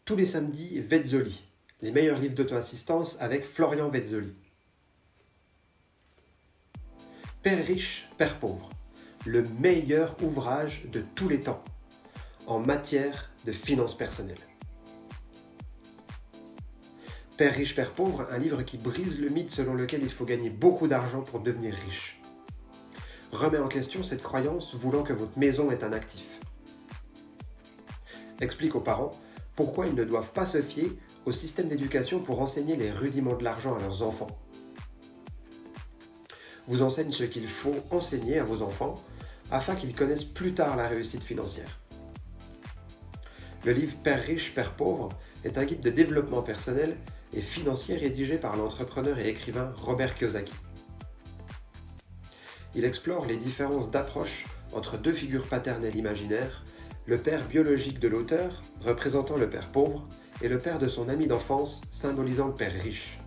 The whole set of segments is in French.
Tous les samedis, Vezzoli, les meilleurs livres d'auto-assistance avec Florian Vezzoli. Père riche, Père pauvre, le meilleur ouvrage de tous les temps en matière de finances personnelles. Père riche, Père pauvre, un livre qui brise le mythe selon lequel il faut gagner beaucoup d'argent pour devenir riche. Remet en question cette croyance voulant que votre maison est un actif. Explique aux parents pourquoi ils ne doivent pas se fier au système d'éducation pour enseigner les rudiments de l'argent à leurs enfants. Vous enseigne ce qu'il faut enseigner à vos enfants afin qu'ils connaissent plus tard la réussite financière. Le livre Père riche, Père pauvre est un guide de développement personnel et financier rédigé par l'entrepreneur et écrivain Robert Kiyosaki. Il explore les différences d'approche entre deux figures paternelles imaginaires, le père biologique de l'auteur, représentant le père pauvre, et le père de son ami d'enfance, symbolisant le père riche.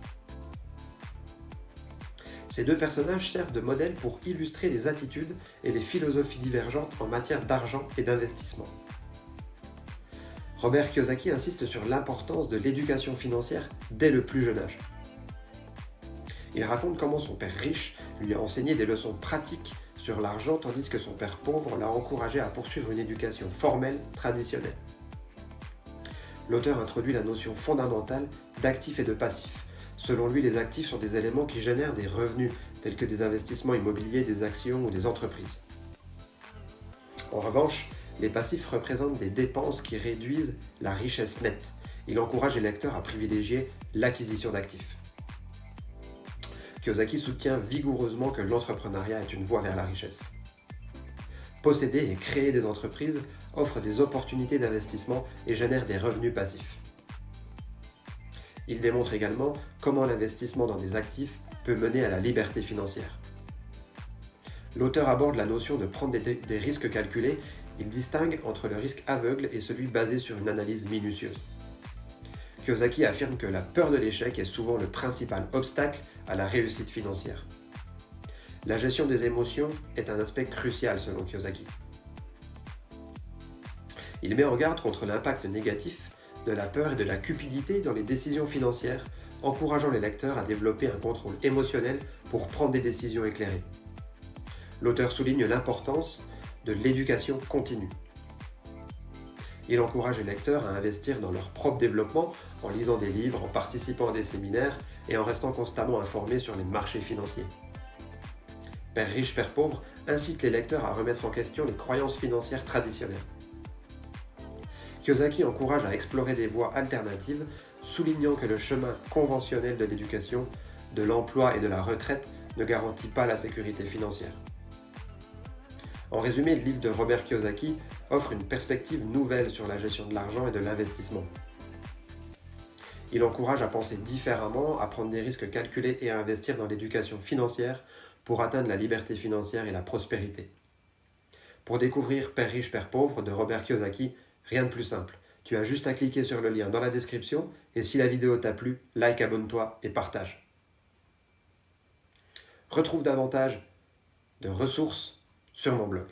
Ces deux personnages servent de modèle pour illustrer les attitudes et les philosophies divergentes en matière d'argent et d'investissement. Robert Kiyosaki insiste sur l'importance de l'éducation financière dès le plus jeune âge. Il raconte comment son père riche lui a enseigné des leçons pratiques sur l'argent tandis que son père pauvre l'a encouragé à poursuivre une éducation formelle, traditionnelle. L'auteur introduit la notion fondamentale d'actifs et de passifs. Selon lui, les actifs sont des éléments qui génèrent des revenus, tels que des investissements immobiliers, des actions ou des entreprises. En revanche, les passifs représentent des dépenses qui réduisent la richesse nette. Il encourage les lecteurs à privilégier l'acquisition d'actifs. Kiyosaki soutient vigoureusement que l'entrepreneuriat est une voie vers la richesse. Posséder et créer des entreprises offre des opportunités d'investissement et génère des revenus passifs. Il démontre également comment l'investissement dans des actifs peut mener à la liberté financière. L'auteur aborde la notion de prendre des risques calculés. Il distingue entre le risque aveugle et celui basé sur une analyse minutieuse. Kiyosaki affirme que la peur de l'échec est souvent le principal obstacle à la réussite financière. La gestion des émotions est un aspect crucial selon Kiyosaki. Il met en garde contre l'impact négatif de la peur et de la cupidité dans les décisions financières, encourageant les lecteurs à développer un contrôle émotionnel pour prendre des décisions éclairées. L'auteur souligne l'importance de l'éducation continue. Il encourage les lecteurs à investir dans leur propre développement en lisant des livres, en participant à des séminaires et en restant constamment informés sur les marchés financiers. Père riche, Père pauvre incite les lecteurs à remettre en question les croyances financières traditionnelles. Kiyosaki encourage à explorer des voies alternatives, soulignant que le chemin conventionnel de l'éducation, de l'emploi et de la retraite ne garantit pas la sécurité financière. En résumé, le livre de Robert Kiyosaki offre une perspective nouvelle sur la gestion de l'argent et de l'investissement. Il encourage à penser différemment, à prendre des risques calculés et à investir dans l'éducation financière pour atteindre la liberté financière et la prospérité. Pour découvrir Père riche, Père pauvre de Robert Kiyosaki, rien de plus simple. Tu as juste à cliquer sur le lien dans la description et si la vidéo t'a plu, like, abonne-toi et partage. Retrouve davantage de ressources sur mon blog.